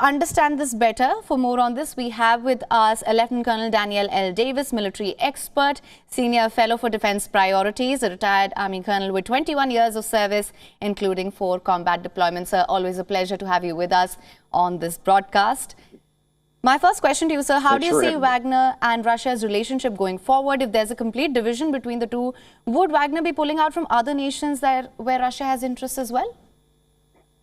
understand this better, for more on this, we have with us Lieutenant Colonel Daniel L. Davis, military expert, senior fellow for defense priorities, a retired Army colonel with 21 years of service, including 4 combat deployments. Sir, always a pleasure to have you with us on this broadcast. My first question to you, sir, how do you see Wagner and Russia's relationship going forward? If there's a complete division between the two, would Wagner be pulling out from other nations where Russia has interests as well?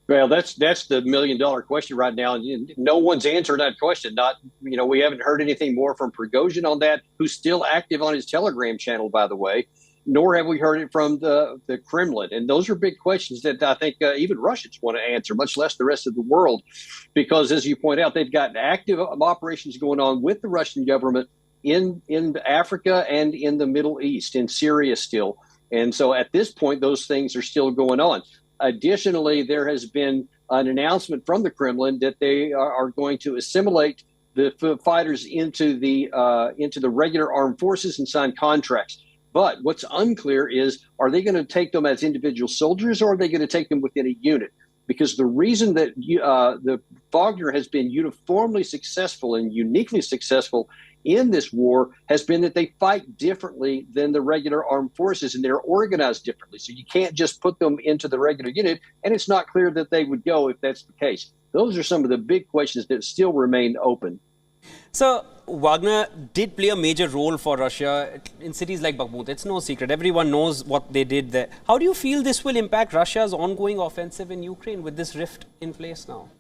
Well, that's the million-dollar question right now. No one's answered that question. We haven't heard anything more from Prigozhin on that, who's still active on his Telegram channel, by the way, nor have we heard it from the Kremlin. And those are big questions that I think even Russians want to answer, much less the rest of the world, because as you point out, they've got active operations going on with the Russian government in Africa and in the Middle East, in Syria still. And so at this point, those things are still going on. Additionally, there has been an announcement from the Kremlin that they are going to assimilate the fighters into the regular armed forces and sign contracts. But what's unclear is, are they going to take them as individual soldiers, or are they going to take them within a unit? Because the reason that the Wagner has been uniformly successful and uniquely successful in this war has been that they fight differently than the regular armed forces, and they're organized differently. So you can't just put them into the regular unit, and it's not clear that they would go if that's the case. Those are some of the big questions that still remain open. So Wagner did play a major role for Russia in cities like Bakhmut. It's no secret. Everyone knows what they did there. How do you feel this will impact Russia's ongoing offensive in Ukraine with this rift in place now?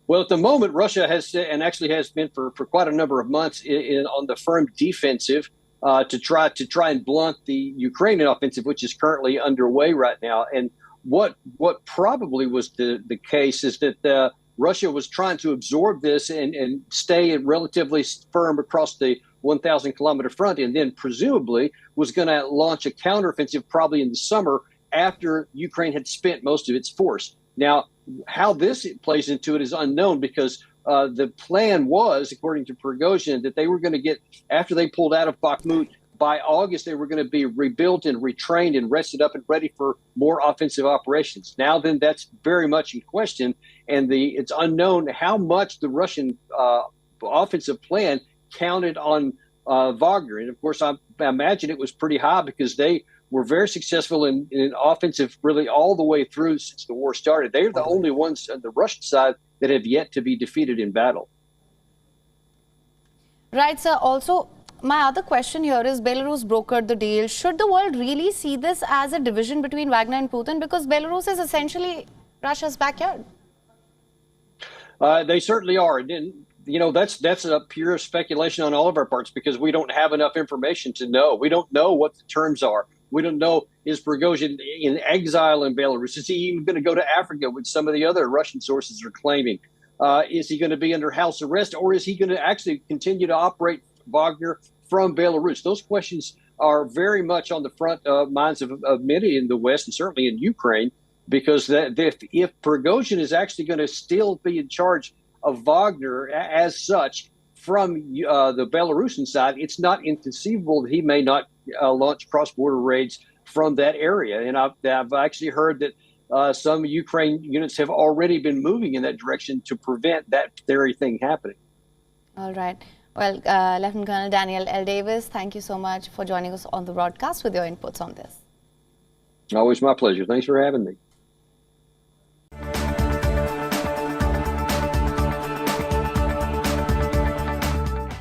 Well, at the moment, Russia has, and actually has been for quite a number of months, on the firm defensive to try and blunt the Ukrainian offensive, which is currently underway right now. And what probably was the case is that Russia was trying to absorb this and stay relatively firm across the 1,000-kilometer front, and then presumably was going to launch a counteroffensive probably in the summer after Ukraine had spent most of its force. Now, how this plays into it is unknown, because the plan was, according to Prigozhin, that they were going to get, after they pulled out of Bakhmut, by August, they were going to be rebuilt and retrained and rested up and ready for more offensive operations. Now then, that's very much in question, and it's unknown how much the Russian offensive plan counted on Wagner. And of course, I imagine it was pretty high, because they were very successful in offensive really all the way through since the war started. They're the only ones on the Russian side that have yet to be defeated in battle. Right, sir. Also, my other question here is, Belarus brokered the deal. Should the world really see this as a division between Wagner and Putin? Because Belarus is essentially Russia's backyard. They certainly are. And that's a pure speculation on all of our parts, because we don't have enough information to know. We don't know what the terms are. We don't know, is Prigozhin in exile in Belarus? Is he even going to go to Africa, which some of the other Russian sources are claiming? Is he going to be under house arrest, or is he going to actually continue to operate Wagner from Belarus? Those questions are very much on the front minds of many in the West, and certainly in Ukraine, because if Prigozhin is actually going to still be in charge of Wagner as such from the Belarusian side, it's not inconceivable that he may not launch cross-border raids from that area. And I've actually heard that some Ukraine units have already been moving in that direction to prevent that very thing happening. All right. Well, Lieutenant Colonel Daniel L. Davis, thank you so much for joining us on the broadcast with your inputs on this. Always my pleasure. Thanks for having me.